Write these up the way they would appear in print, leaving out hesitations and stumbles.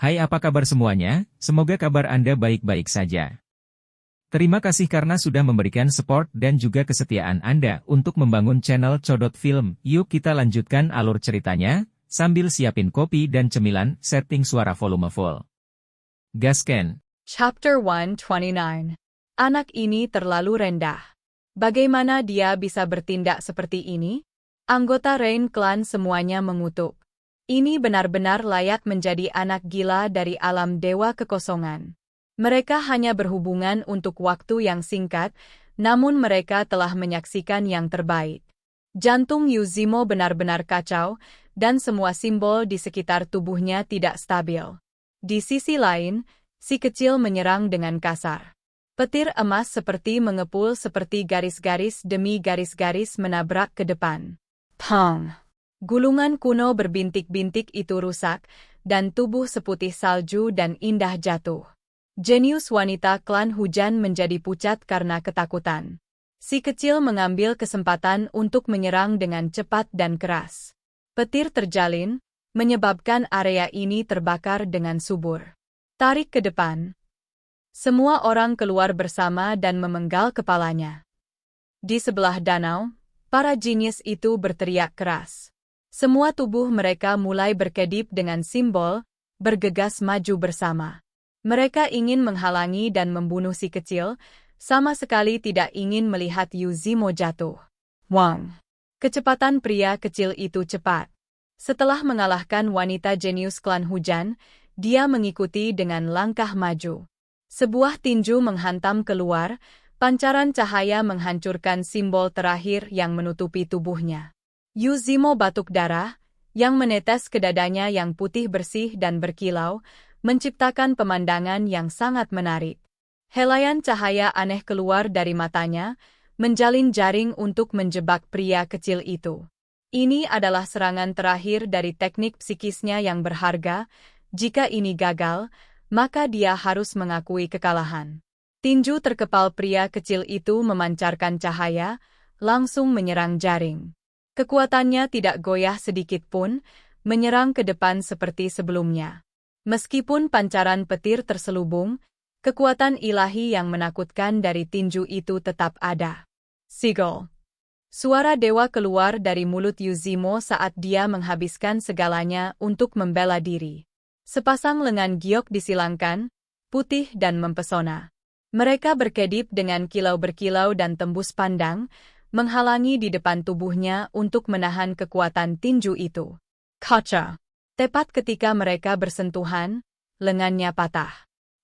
Hai, apa kabar semuanya? Semoga kabar Anda baik-baik saja. Terima kasih karena sudah memberikan support dan juga kesetiaan Anda untuk membangun channel Codot Film. Yuk kita lanjutkan alur ceritanya, sambil siapin kopi dan cemilan, setting suara volume full. Gasken. Chapter 129. Anak ini terlalu rendah. Bagaimana dia bisa bertindak seperti ini? Anggota Rain Clan semuanya mengutuk. Ini benar-benar layak menjadi anak gila dari alam dewa kekosongan. Mereka hanya berhubungan untuk waktu yang singkat, namun mereka telah menyaksikan yang terbaik. Jantung Yuzimo benar-benar kacau, dan semua simbol di sekitar tubuhnya tidak stabil. Di sisi lain, si kecil menyerang dengan kasar. Petir emas seperti mengepul seperti garis-garis demi garis-garis menabrak ke depan. Pang! Gulungan kuno berbintik-bintik itu rusak, dan tubuh seputih salju dan indah jatuh. Jenius wanita klan hujan menjadi pucat karena ketakutan. Si kecil mengambil kesempatan untuk menyerang dengan cepat dan keras. Petir terjalin, menyebabkan area ini terbakar dengan subur. Tarik ke depan. Semua orang keluar bersama dan memenggal kepalanya. Di sebelah danau, para jenius itu berteriak keras. Semua tubuh mereka mulai berkedip dengan simbol, bergegas maju bersama. Mereka ingin menghalangi dan membunuh si kecil, sama sekali tidak ingin melihat Yuzimo jatuh. Wang! Kecepatan pria kecil itu cepat. Setelah mengalahkan wanita jenius klan hujan, dia mengikuti dengan langkah maju. Sebuah tinju menghantam keluar, pancaran cahaya menghancurkan simbol terakhir yang menutupi tubuhnya. Yuzimo batuk darah, yang menetes ke dadanya yang putih bersih dan berkilau, menciptakan pemandangan yang sangat menarik. Helaian cahaya aneh keluar dari matanya, menjalin jaring untuk menjebak pria kecil itu. Ini adalah serangan terakhir dari teknik psikisnya yang berharga. Jika ini gagal, maka dia harus mengakui kekalahan. Tinju terkepal pria kecil itu memancarkan cahaya, langsung menyerang jaring. Kekuatannya tidak goyah sedikit pun, menyerang ke depan seperti sebelumnya. Meskipun pancaran petir terselubung, kekuatan ilahi yang menakutkan dari tinju itu tetap ada. Sigil. Suara dewa keluar dari mulut Yuzimo saat dia menghabiskan segalanya untuk membela diri. Sepasang lengan giok disilangkan, putih dan mempesona. Mereka berkedip dengan kilau berkilau dan tembus pandang, menghalangi di depan tubuhnya untuk menahan kekuatan tinju itu. Kaca! Tepat ketika mereka bersentuhan, lengannya patah.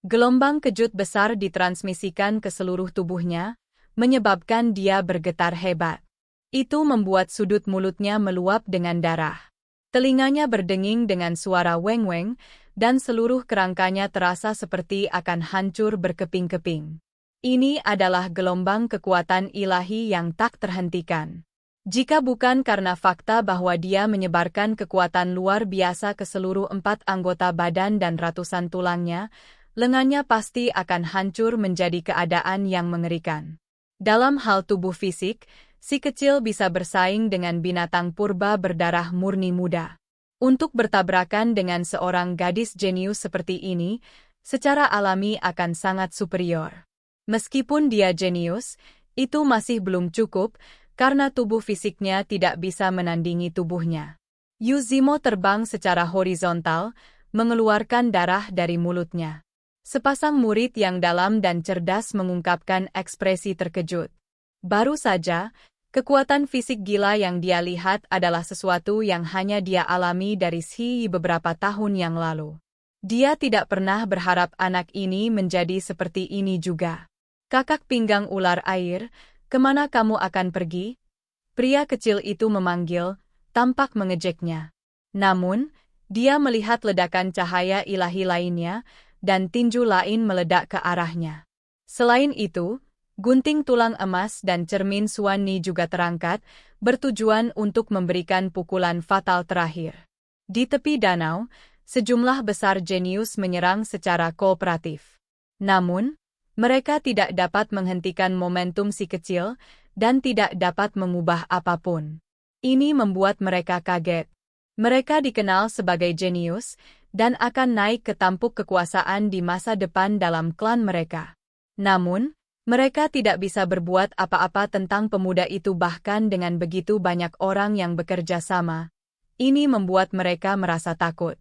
Gelombang kejut besar ditransmisikan ke seluruh tubuhnya, menyebabkan dia bergetar hebat. Itu membuat sudut mulutnya meluap dengan darah. Telinganya berdenging dengan suara weng-weng, dan seluruh kerangkanya terasa seperti akan hancur berkeping-keping. Ini adalah gelombang kekuatan ilahi yang tak terhentikan. Jika bukan karena fakta bahwa dia menyebarkan kekuatan luar biasa ke seluruh 4 anggota badan dan ratusan tulangnya, lengannya pasti akan hancur menjadi keadaan yang mengerikan. Dalam hal tubuh fisik, si kecil bisa bersaing dengan binatang purba berdarah murni muda. Untuk bertabrakan dengan seorang gadis jenius seperti ini, secara alami akan sangat superior. Meskipun dia jenius, itu masih belum cukup karena tubuh fisiknya tidak bisa menandingi tubuhnya. Yuzimo terbang secara horizontal, mengeluarkan darah dari mulutnya. Sepasang murid yang dalam dan cerdas mengungkapkan ekspresi terkejut. Baru saja, kekuatan fisik gila yang dia lihat adalah sesuatu yang hanya dia alami dari Shi beberapa tahun yang lalu. Dia tidak pernah berharap anak ini menjadi seperti ini juga. Kakak pinggang ular air, kemana kamu akan pergi? Pria kecil itu memanggil, tampak mengejeknya. Namun, dia melihat ledakan cahaya ilahi lainnya, dan tinju lain meledak ke arahnya. Selain itu, gunting tulang emas dan cermin Suani juga terangkat, bertujuan untuk memberikan pukulan fatal terakhir. Di tepi danau, sejumlah besar jenius menyerang secara kooperatif. Namun, mereka tidak dapat menghentikan momentum si kecil, dan tidak dapat mengubah apapun. Ini membuat mereka kaget. Mereka dikenal sebagai jenius, dan akan naik ke tampuk kekuasaan di masa depan dalam klan mereka. Namun, mereka tidak bisa berbuat apa-apa tentang pemuda itu bahkan dengan begitu banyak orang yang bekerja sama. Ini membuat mereka merasa takut.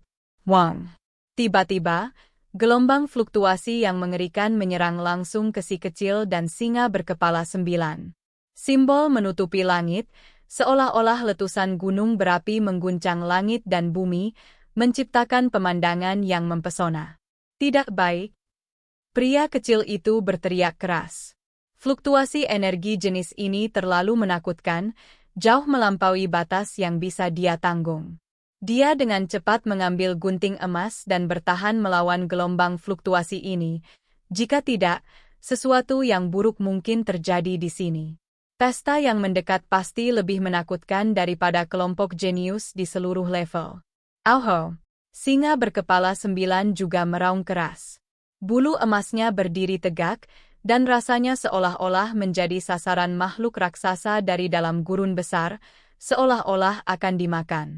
Wang. Tiba-tiba, gelombang fluktuasi yang mengerikan menyerang langsung ke si kecil dan singa berkepala 9. Simbol menutupi langit, seolah-olah letusan gunung berapi mengguncang langit dan bumi, menciptakan pemandangan yang mempesona. Tidak baik. Pria kecil itu berteriak keras. Fluktuasi energi jenis ini terlalu menakutkan, jauh melampaui batas yang bisa dia tanggung. Dia dengan cepat mengambil gunting emas dan bertahan melawan gelombang fluktuasi ini. Jika tidak, sesuatu yang buruk mungkin terjadi di sini. Pesta yang mendekat pasti lebih menakutkan daripada kelompok jenius di seluruh level. Auho! Singa berkepala 9 juga meraung keras. Bulu emasnya berdiri tegak, dan rasanya seolah-olah menjadi sasaran makhluk raksasa dari dalam gurun besar, seolah-olah akan dimakan.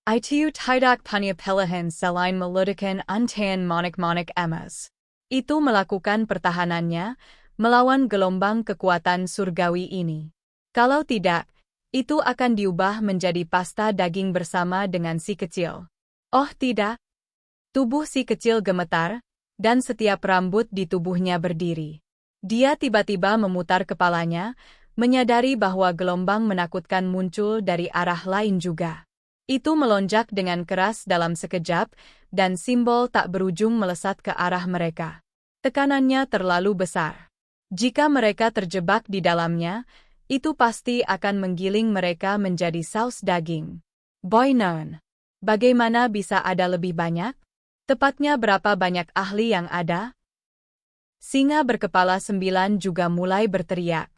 Itu tidak punya pilihan selain meludahkan antayan monik-monik emas. Itu melakukan pertahanannya, melawan gelombang kekuatan surgawi ini. Kalau tidak, itu akan diubah menjadi pasta daging bersama dengan si kecil. Oh tidak! Tubuh si kecil gemetar, dan setiap rambut di tubuhnya berdiri. Dia tiba-tiba memutar kepalanya, menyadari bahwa gelombang menakutkan muncul dari arah lain juga. Itu melonjak dengan keras dalam sekejap, dan simbol tak berujung melesat ke arah mereka. Tekanannya terlalu besar. Jika mereka terjebak di dalamnya, itu pasti akan menggiling mereka menjadi saus daging. Boy non. Bagaimana bisa ada lebih banyak? Tepatnya berapa banyak ahli yang ada? Singa berkepala 9 juga mulai berteriak.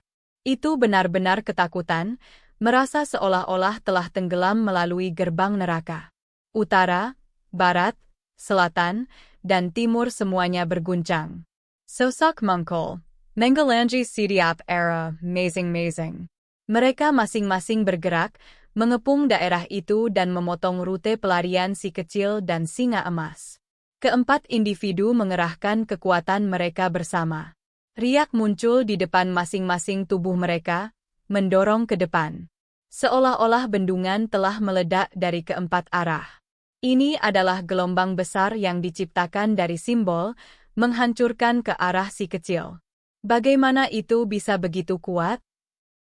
Itu benar-benar ketakutan, merasa seolah-olah telah tenggelam melalui gerbang neraka. Utara, barat, selatan, dan timur semuanya berguncang. Sosak mengkol, Menggalanji Sidiap era, amazing. Mereka masing-masing bergerak, mengepung daerah itu dan memotong rute pelarian si kecil dan singa emas. Keempat individu mengerahkan kekuatan mereka bersama. Riak muncul di depan masing-masing tubuh mereka, mendorong ke depan. Seolah-olah bendungan telah meledak dari keempat arah. Ini adalah gelombang besar yang diciptakan dari simbol, menghancurkan ke arah si kecil. Bagaimana itu bisa begitu kuat?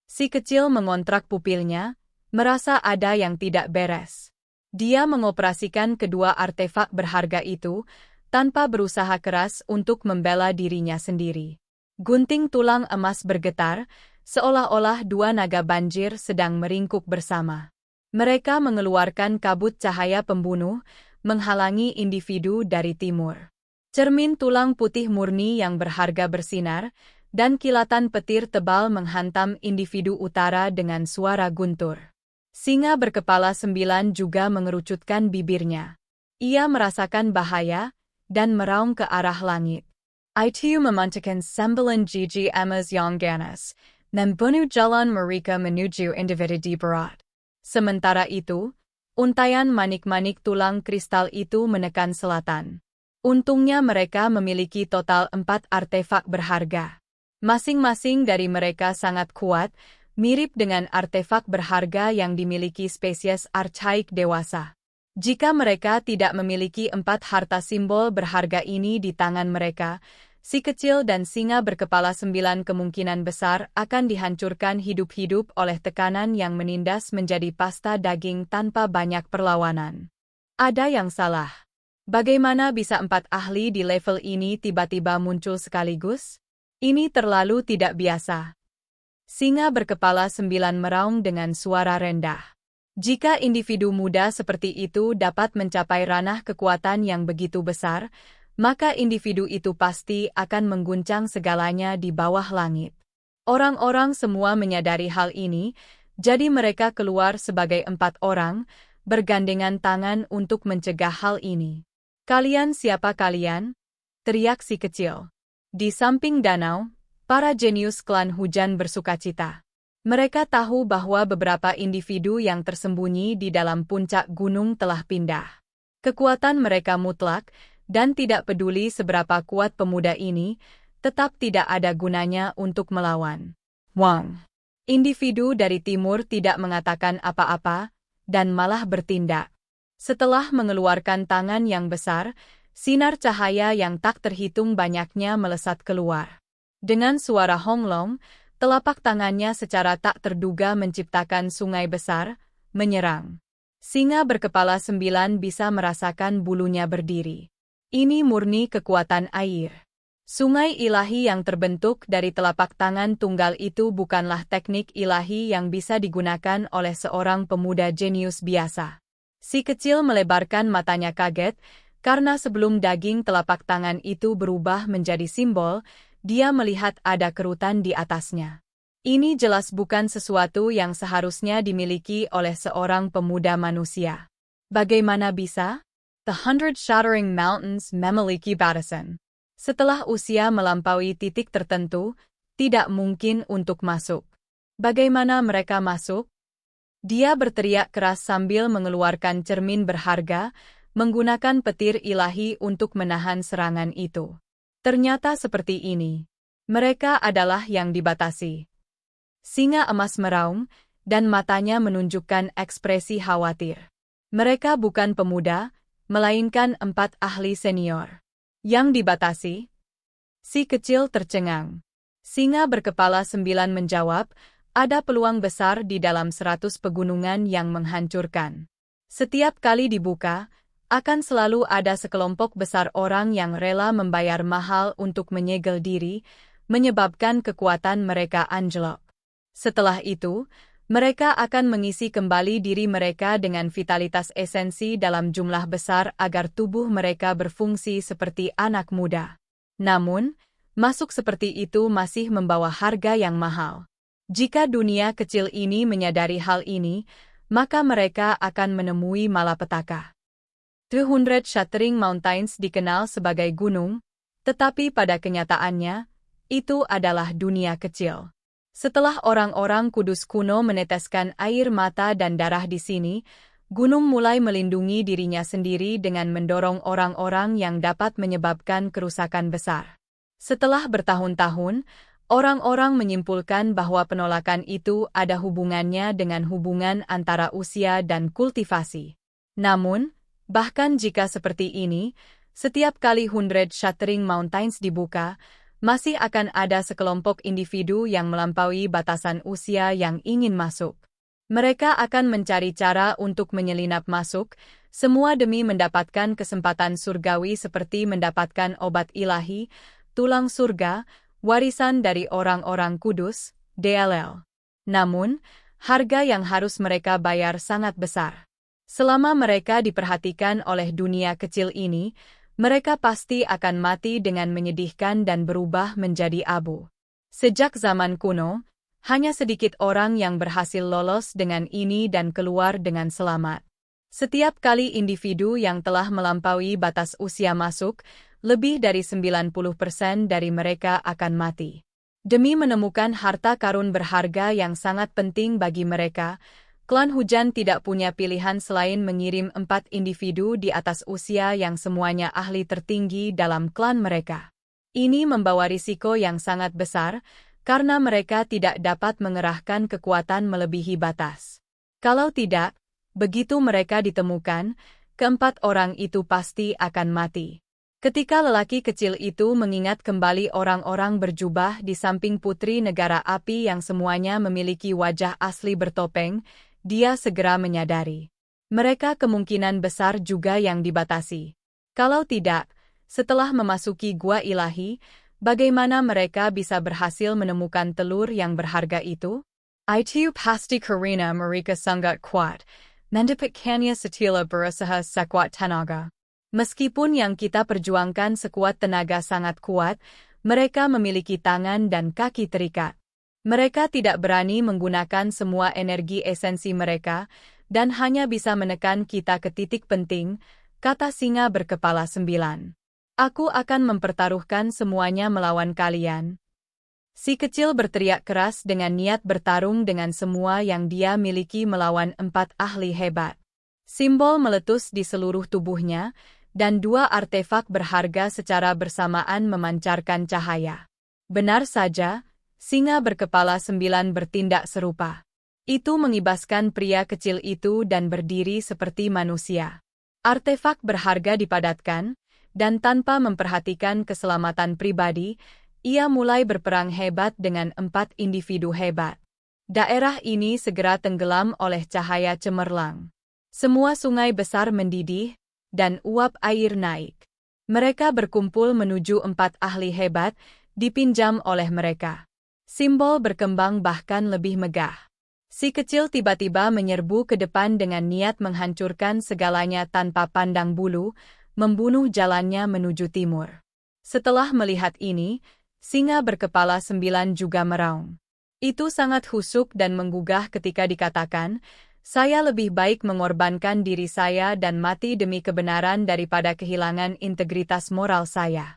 Si kecil mengontrak pupilnya, merasa ada yang tidak beres. Dia mengoperasikan kedua artefak berharga itu, tanpa berusaha keras untuk membela dirinya sendiri. Gunting tulang emas bergetar, seolah-olah dua naga banjir sedang meringkuk bersama. Mereka mengeluarkan kabut cahaya pembunuh, menghalangi individu dari timur. Cermin tulang putih murni yang berharga bersinar, dan kilatan petir tebal menghantam individu utara dengan suara guntur. Singa berkepala 9 juga mengerucutkan bibirnya. Ia merasakan bahaya, dan meraung ke arah langit. Itu memancarkan sembilan gigi emas yang ganas, membunuh jalan mereka menuju individu di barat. Sementara itu, untayan manik-manik tulang kristal itu menekan selatan. Untungnya mereka memiliki total 4 artefak berharga. Masing-masing dari mereka sangat kuat, mirip dengan artefak berharga yang dimiliki spesies archaik dewasa. Jika mereka tidak memiliki 4 harta simbol berharga ini di tangan mereka, si kecil dan singa berkepala 9 kemungkinan besar akan dihancurkan hidup-hidup oleh tekanan yang menindas menjadi pasta daging tanpa banyak perlawanan. Ada yang salah. Bagaimana bisa 4 ahli di level ini tiba-tiba muncul sekaligus? Ini terlalu tidak biasa. Singa berkepala 9 meraung dengan suara rendah. Jika individu muda seperti itu dapat mencapai ranah kekuatan yang begitu besar, maka individu itu pasti akan mengguncang segalanya di bawah langit. Orang-orang semua menyadari hal ini, jadi mereka keluar sebagai 4 orang, bergandengan tangan untuk mencegah hal ini. Kalian siapa kalian? Teriak si kecil. Di samping danau, para jenius klan hujan bersukacita. Mereka tahu bahwa beberapa individu yang tersembunyi di dalam puncak gunung telah pindah. Kekuatan mereka mutlak, dan tidak peduli seberapa kuat pemuda ini, tetap tidak ada gunanya untuk melawan Wang. Individu dari timur tidak mengatakan apa-apa, dan malah bertindak. Setelah mengeluarkan tangan yang besar, sinar cahaya yang tak terhitung banyaknya melesat keluar. Dengan suara honglong, telapak tangannya secara tak terduga menciptakan sungai besar, menyerang. Singa berkepala 9 bisa merasakan bulunya berdiri. Ini murni kekuatan air. Sungai ilahi yang terbentuk dari telapak tangan tunggal itu bukanlah teknik ilahi yang bisa digunakan oleh seorang pemuda jenius biasa. Si kecil melebarkan matanya kaget, karena sebelum daging telapak tangan itu berubah menjadi simbol, dia melihat ada kerutan di atasnya. Ini jelas bukan sesuatu yang seharusnya dimiliki oleh seorang pemuda manusia. Bagaimana bisa? The 100 Shattering Mountains memiliki batasan. Setelah usia melampaui titik tertentu, tidak mungkin untuk masuk. Bagaimana mereka masuk? Dia berteriak keras sambil mengeluarkan cermin berharga, menggunakan petir ilahi untuk menahan serangan itu. Ternyata seperti ini. Mereka adalah yang dibatasi. Singa emas meraung, dan matanya menunjukkan ekspresi khawatir. Mereka bukan pemuda, melainkan 4 ahli senior. Yang dibatasi? Si kecil tercengang. Singa berkepala 9 menjawab, ada peluang besar di dalam 100 pegunungan yang menghancurkan. Setiap kali dibuka, akan selalu ada sekelompok besar orang yang rela membayar mahal untuk menyegel diri, menyebabkan kekuatan mereka anjlok. Setelah itu, mereka akan mengisi kembali diri mereka dengan vitalitas esensi dalam jumlah besar agar tubuh mereka berfungsi seperti anak muda. Namun, masuk seperti itu masih membawa harga yang mahal. Jika dunia kecil ini menyadari hal ini, maka mereka akan menemui malapetaka. 200 Shattering Mountains dikenal sebagai gunung, tetapi pada kenyataannya, itu adalah dunia kecil. Setelah orang-orang kudus kuno meneteskan air mata dan darah di sini, gunung mulai melindungi dirinya sendiri dengan mendorong orang-orang yang dapat menyebabkan kerusakan besar. Setelah bertahun-tahun, orang-orang menyimpulkan bahwa penolakan itu ada hubungannya dengan hubungan antara usia dan kultivasi. Namun, bahkan jika seperti ini, setiap kali 100 Shattering Mountains dibuka, masih akan ada sekelompok individu yang melampaui batasan usia yang ingin masuk. Mereka akan mencari cara untuk menyelinap masuk, semua demi mendapatkan kesempatan surgawi seperti mendapatkan obat ilahi, tulang surga, warisan dari orang-orang kudus, DLL. Namun, harga yang harus mereka bayar sangat besar. Selama mereka diperhatikan oleh dunia kecil ini, mereka pasti akan mati dengan menyedihkan dan berubah menjadi abu. Sejak zaman kuno, hanya sedikit orang yang berhasil lolos dengan ini dan keluar dengan selamat. Setiap kali individu yang telah melampaui batas usia masuk, lebih dari 90% dari mereka akan mati. Demi menemukan harta karun berharga yang sangat penting bagi mereka, Klan Hujan tidak punya pilihan selain mengirim 4 individu di atas usia yang semuanya ahli tertinggi dalam klan mereka. Ini membawa risiko yang sangat besar, karena mereka tidak dapat mengerahkan kekuatan melebihi batas. Kalau tidak, begitu mereka ditemukan, keempat orang itu pasti akan mati. Ketika lelaki kecil itu mengingat kembali orang-orang berjubah di samping putri negara api yang semuanya memiliki wajah asli bertopeng, dia segera menyadari. Mereka kemungkinan besar juga yang dibatasi. Kalau tidak, setelah memasuki gua ilahi, bagaimana mereka bisa berhasil menemukan telur yang berharga itu? Itu pasti karena mereka sangat kuat, mendapatkannya setelah berusaha sekuat tenaga. Meskipun yang kita perjuangkan sekuat tenaga sangat kuat, mereka memiliki tangan dan kaki terikat. Mereka tidak berani menggunakan semua energi esensi mereka, dan hanya bisa menekan kita ke titik penting, kata singa berkepala 9. Aku akan mempertaruhkan semuanya melawan kalian. Si kecil berteriak keras dengan niat bertarung dengan semua yang dia miliki melawan 4 ahli hebat. Simbol meletus di seluruh tubuhnya, dan dua artefak berharga secara bersamaan memancarkan cahaya. Benar saja, singa berkepala 9 bertindak serupa. Itu mengibaskan pria kecil itu dan berdiri seperti manusia. Artefak berharga dipadatkan, dan tanpa memperhatikan keselamatan pribadi, ia mulai berperang hebat dengan 4 individu hebat. Daerah ini segera tenggelam oleh cahaya cemerlang. Semua sungai besar mendidih, dan uap air naik. Mereka berkumpul menuju 4 ahli hebat, dipinjam oleh mereka. Simbol berkembang bahkan lebih megah. Si kecil tiba-tiba menyerbu ke depan dengan niat menghancurkan segalanya tanpa pandang bulu, membunuh jalannya menuju timur. Setelah melihat ini, singa berkepala 9 juga meraung. Itu sangat husuk dan menggugah ketika dikatakan, saya lebih baik mengorbankan diri saya dan mati demi kebenaran daripada kehilangan integritas moral saya.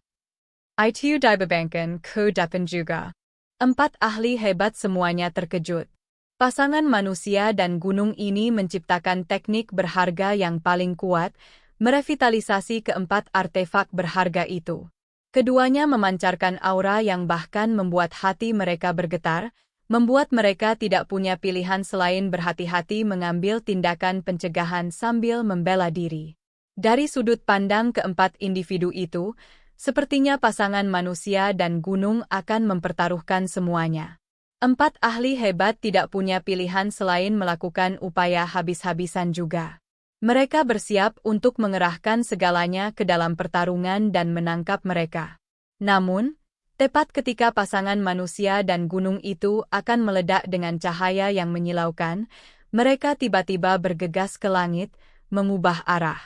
Itu dibebankan ke depan juga. 4 ahli hebat semuanya terkejut. Pasangan manusia dan gunung ini menciptakan teknik berharga yang paling kuat, merevitalisasi keempat artefak berharga itu. Keduanya memancarkan aura yang bahkan membuat hati mereka bergetar, membuat mereka tidak punya pilihan selain berhati-hati mengambil tindakan pencegahan sambil membela diri. Dari sudut pandang keempat individu itu, sepertinya pasangan manusia dan gunung akan mempertaruhkan semuanya. 4 ahli hebat tidak punya pilihan selain melakukan upaya habis-habisan juga. Mereka bersiap untuk mengerahkan segalanya ke dalam pertarungan dan menangkap mereka. Namun, tepat ketika pasangan manusia dan gunung itu akan meledak dengan cahaya yang menyilaukan, mereka tiba-tiba bergegas ke langit, mengubah arah.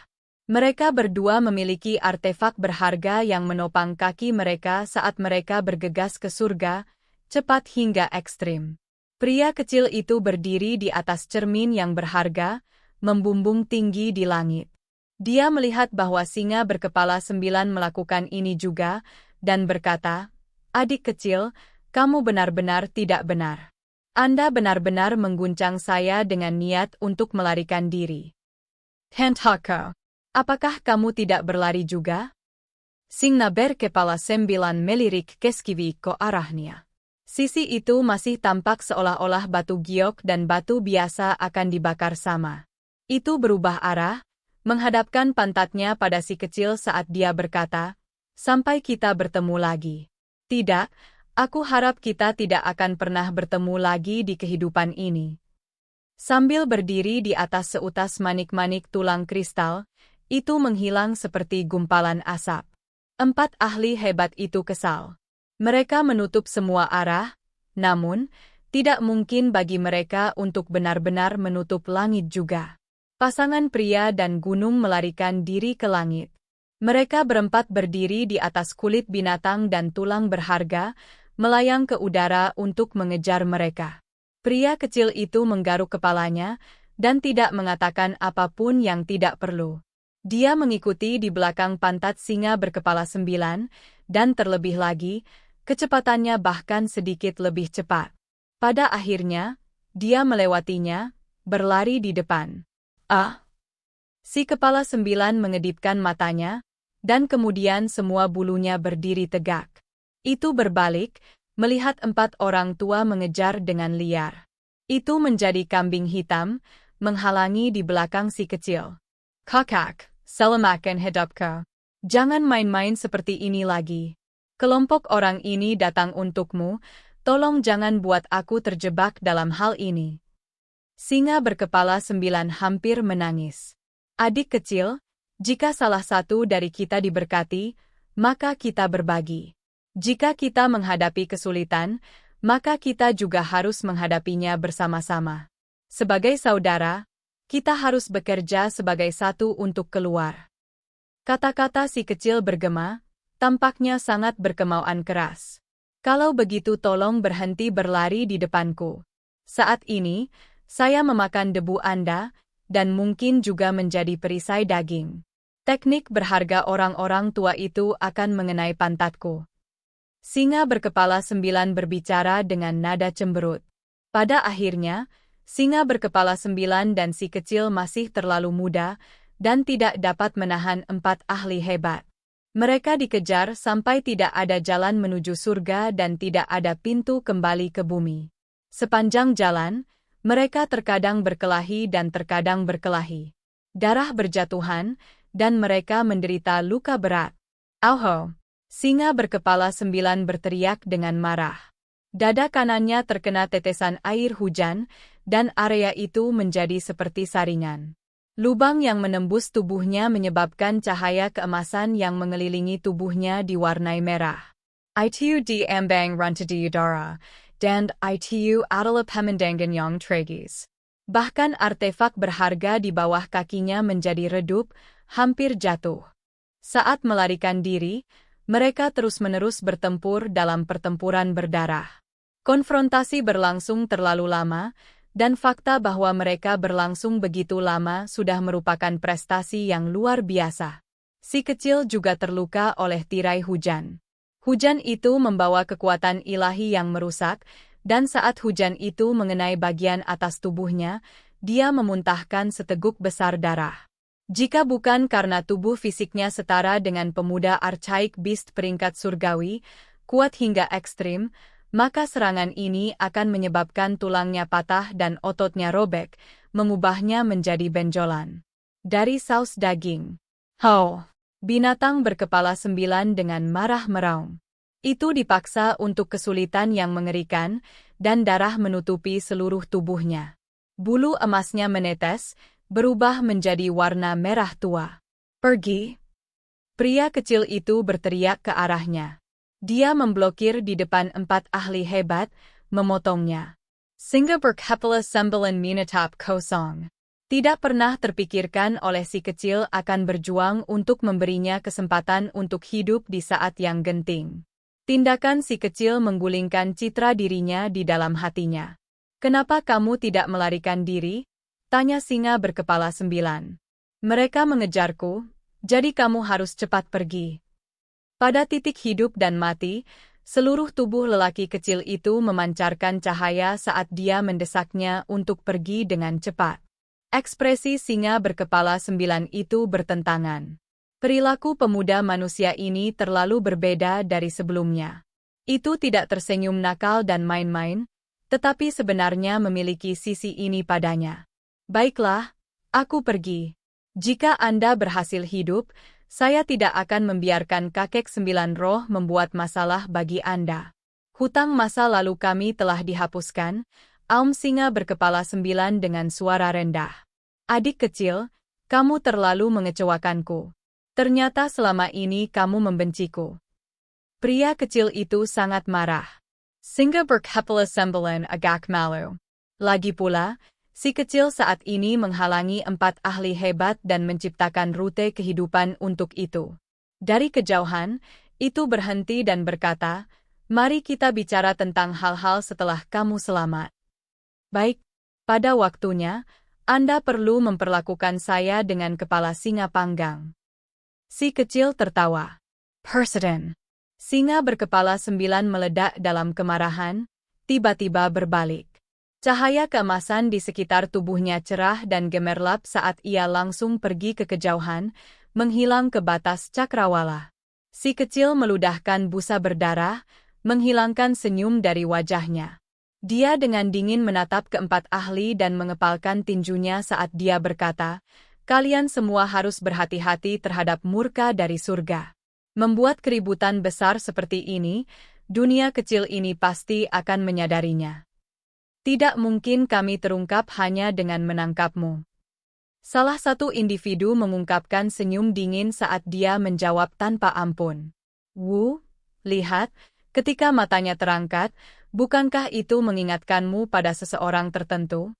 Mereka berdua memiliki artefak berharga yang menopang kaki mereka saat mereka bergegas ke surga, cepat hingga ekstrim. Pria kecil itu berdiri di atas cermin yang berharga, membumbung tinggi di langit. Dia melihat bahwa singa berkepala 9 melakukan ini juga, dan berkata, "Adik kecil, kamu benar-benar tidak benar. Anda benar-benar mengguncang saya dengan niat untuk melarikan diri. Hentaka, apakah kamu tidak berlari juga?" Singa berkepala 9 melirik keskivi ke arahnya. Sisi itu masih tampak seolah-olah batu giok dan batu biasa akan dibakar sama. Itu berubah arah, menghadapkan pantatnya pada si kecil saat dia berkata, "Sampai kita bertemu lagi." "Tidak, aku harap kita tidak akan pernah bertemu lagi di kehidupan ini." Sambil berdiri di atas seutas manik-manik tulang kristal, itu menghilang seperti gumpalan asap. 4 ahli hebat itu kesal. Mereka menutup semua arah, namun, tidak mungkin bagi mereka untuk benar-benar menutup langit juga. Pasangan pria dan gunung melarikan diri ke langit. Mereka berempat berdiri di atas kulit binatang dan tulang berharga, melayang ke udara untuk mengejar mereka. Pria kecil itu menggaruk kepalanya, dan tidak mengatakan apapun yang tidak perlu. Dia mengikuti di belakang pantat singa berkepala 9, dan terlebih lagi, kecepatannya bahkan sedikit lebih cepat. Pada akhirnya, dia melewatinya, berlari di depan. Si kepala 9 mengedipkan matanya, dan kemudian semua bulunya berdiri tegak. Itu berbalik, melihat 4 orang tua mengejar dengan liar. Itu menjadi kambing hitam, menghalangi di belakang si kecil. "Kakak, selamatkan hidupku. Jangan main-main seperti ini lagi. Kelompok orang ini datang untukmu, tolong jangan buat aku terjebak dalam hal ini." Singa berkepala 9 hampir menangis. "Adik kecil, jika salah satu dari kita diberkati, maka kita berbagi. Jika kita menghadapi kesulitan, maka kita juga harus menghadapinya bersama-sama. Sebagai saudara, kita harus bekerja sebagai satu untuk keluar." Kata-kata si kecil bergema, tampaknya sangat berkemauan keras. "Kalau begitu tolong berhenti berlari di depanku. Saat ini, saya memakan debu Anda, dan mungkin juga menjadi perisai daging. Teknik berharga orang-orang tua itu akan mengenai pantatku." Singa berkepala 9 berbicara dengan nada cemberut. Pada akhirnya, Singa berkepala 9 dan si kecil masih terlalu muda dan tidak dapat menahan 4 ahli hebat. Mereka dikejar sampai tidak ada jalan menuju surga dan tidak ada pintu kembali ke bumi. Sepanjang jalan, mereka terkadang berkelahi dan terkadang berkelahi. Darah berjatuhan, dan mereka menderita luka berat. Auho! Singa berkepala 9 berteriak dengan marah. Dada kanannya terkena tetesan air hujan, dan area itu menjadi seperti saringan. Lubang yang menembus tubuhnya menyebabkan cahaya keemasan yang mengelilingi tubuhnya diwarnai merah. Itu diambang rantai di udara, dan itu adalah pemandangan yang tragis. Bahkan artefak berharga di bawah kakinya menjadi redup, hampir jatuh. Saat melarikan diri, mereka terus-menerus bertempur dalam pertempuran berdarah. Konfrontasi berlangsung terlalu lama, dan fakta bahwa mereka berlangsung begitu lama sudah merupakan prestasi yang luar biasa. Si kecil juga terluka oleh tirai hujan. Hujan itu membawa kekuatan ilahi yang merusak, dan saat hujan itu mengenai bagian atas tubuhnya, dia memuntahkan seteguk besar darah. Jika bukan karena tubuh fisiknya setara dengan pemuda Archaic Beast peringkat surgawi, kuat hingga ekstrim, maka serangan ini akan menyebabkan tulangnya patah dan ototnya robek, mengubahnya menjadi benjolan. Dari saus daging. Ho! Binatang berkepala 9 dengan marah meraung. Itu dipaksa untuk kesulitan yang mengerikan, dan darah menutupi seluruh tubuhnya. Bulu emasnya menetes, berubah menjadi warna merah tua. Pergi! Pria kecil itu berteriak ke arahnya. Dia memblokir di depan 4 ahli hebat, memotongnya. Singa berkepala 9 menatap kosong. Tidak pernah terpikirkan oleh si kecil akan berjuang untuk memberinya kesempatan untuk hidup di saat yang genting. Tindakan si kecil menggulingkan citra dirinya di dalam hatinya. Kenapa kamu tidak melarikan diri? Tanya singa berkepala 9. Mereka mengejarku, jadi kamu harus cepat pergi. Pada titik hidup dan mati, seluruh tubuh lelaki kecil itu memancarkan cahaya saat dia mendesaknya untuk pergi dengan cepat. Ekspresi singa berkepala 9 itu bertentangan. Perilaku pemuda manusia ini terlalu berbeda dari sebelumnya. Itu tidak tersenyum nakal dan main-main, tetapi sebenarnya memiliki sisi ini padanya. Baiklah, aku pergi. Jika Anda berhasil hidup, saya tidak akan membiarkan kakek 9 roh membuat masalah bagi Anda. Hutang masa lalu kami telah dihapuskan, aum singa berkepala 9 dengan suara rendah. Adik kecil, kamu terlalu mengecewakanku. Ternyata selama ini kamu membenciku. Pria kecil itu sangat marah. Singa berkepala 9 agak malu. Lagi pula, si kecil saat ini menghalangi 4 ahli hebat dan menciptakan rute kehidupan untuk itu. Dari kejauhan, itu berhenti dan berkata, "Mari kita bicara tentang hal-hal setelah kamu selamat." Baik, pada waktunya, Anda perlu memperlakukan saya dengan kepala singa panggang. Si kecil tertawa. Persiden. Singa berkepala 9 meledak dalam kemarahan, tiba-tiba berbalik. Cahaya keemasan di sekitar tubuhnya cerah dan gemerlap saat ia langsung pergi ke kejauhan, menghilang ke batas cakrawala. Si kecil meludahkan busa berdarah, menghilangkan senyum dari wajahnya. Dia dengan dingin menatap keempat ahli dan mengepalkan tinjunya saat dia berkata, "Kalian semua harus berhati-hati terhadap murka dari surga. Membuat keributan besar seperti ini, dunia kecil ini pasti akan menyadarinya. Tidak mungkin kami terungkap hanya dengan menangkapmu." Salah satu individu mengungkapkan senyum dingin saat dia menjawab tanpa ampun. "Wu, lihat, ketika matanya terangkat, bukankah itu mengingatkanmu pada seseorang tertentu?"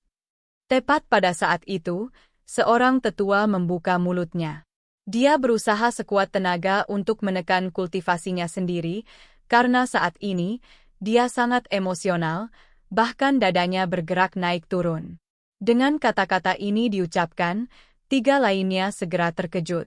Tepat pada saat itu, seorang tetua membuka mulutnya. Dia berusaha sekuat tenaga untuk menekan kultivasinya sendiri, karena saat ini, dia sangat emosional, bahkan dadanya bergerak naik turun. Dengan kata-kata ini diucapkan, 3 lainnya segera terkejut.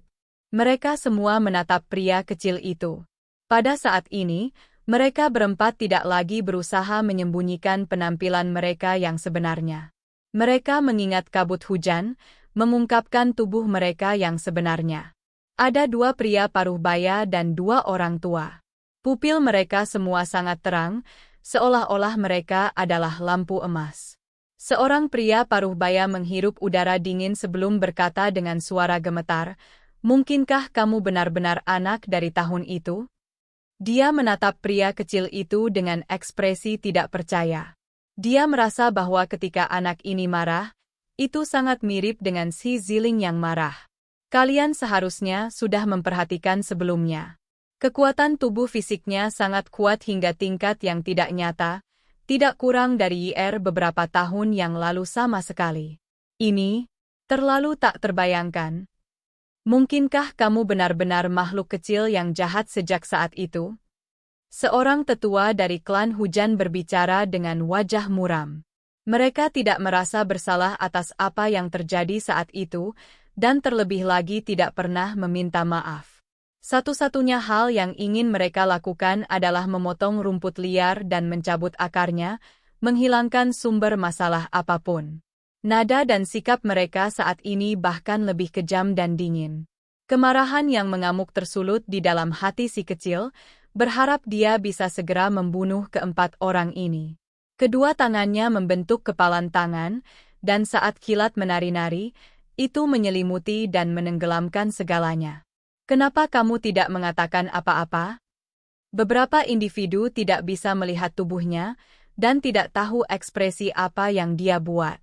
Mereka semua menatap pria kecil itu. Pada saat ini, mereka berempat tidak lagi berusaha menyembunyikan penampilan mereka yang sebenarnya. Mereka mengingat kabut hujan, mengungkapkan tubuh mereka yang sebenarnya. Ada dua pria paruh baya dan dua orang tua. Pupil mereka semua sangat terang, seolah-olah mereka adalah lampu emas. Seorang pria paruh baya menghirup udara dingin sebelum berkata dengan suara gemetar, "Mungkinkah kamu benar-benar anak dari tahun itu?" Dia menatap pria kecil itu dengan ekspresi tidak percaya. Dia merasa bahwa ketika anak ini marah, itu sangat mirip dengan si Ziling yang marah. Kalian seharusnya sudah memperhatikan sebelumnya. Kekuatan tubuh fisiknya sangat kuat hingga tingkat yang tidak nyata, tidak kurang dari YR beberapa tahun yang lalu sama sekali. Ini terlalu tak terbayangkan. Mungkinkah kamu benar-benar makhluk kecil yang jahat sejak saat itu? Seorang tetua dari klan hujan berbicara dengan wajah muram. Mereka tidak merasa bersalah atas apa yang terjadi saat itu, dan terlebih lagi tidak pernah meminta maaf. Satu-satunya hal yang ingin mereka lakukan adalah memotong rumput liar dan mencabut akarnya, menghilangkan sumber masalah apapun. Nada dan sikap mereka saat ini bahkan lebih kejam dan dingin. Kemarahan yang mengamuk tersulut di dalam hati si kecil, berharap dia bisa segera membunuh keempat orang ini. Kedua tangannya membentuk kepalan tangan, dan saat kilat menari-nari, itu menyelimuti dan menenggelamkan segalanya. Kenapa kamu tidak mengatakan apa-apa? Beberapa individu tidak bisa melihat tubuhnya, dan tidak tahu ekspresi apa yang dia buat.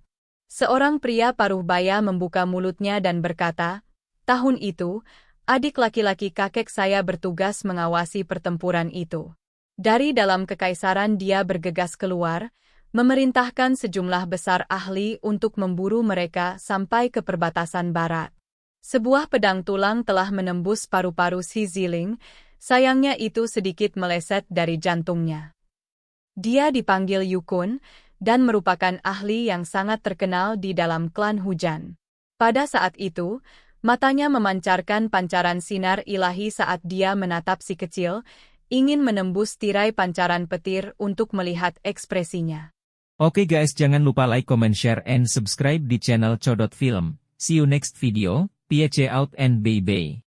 Seorang pria paruh baya membuka mulutnya dan berkata, "Tahun itu, adik laki-laki kakek saya bertugas mengawasi pertempuran itu. Dari dalam kekaisaran dia bergegas keluar, memerintahkan sejumlah besar ahli untuk memburu mereka sampai ke perbatasan barat. Sebuah pedang tulang telah menembus paru-paru si Ziling, sayangnya itu sedikit meleset dari jantungnya. Dia dipanggil Yukun, dan merupakan ahli yang sangat terkenal di dalam klan hujan. Pada saat itu, matanya memancarkan pancaran sinar ilahi saat dia menatap si kecil, ingin menembus tirai pancaran petir untuk melihat ekspresinya. Oke guys, jangan lupa like, comment, share, and subscribe di channel Codot Film. See you next video, peace out and bye-bye.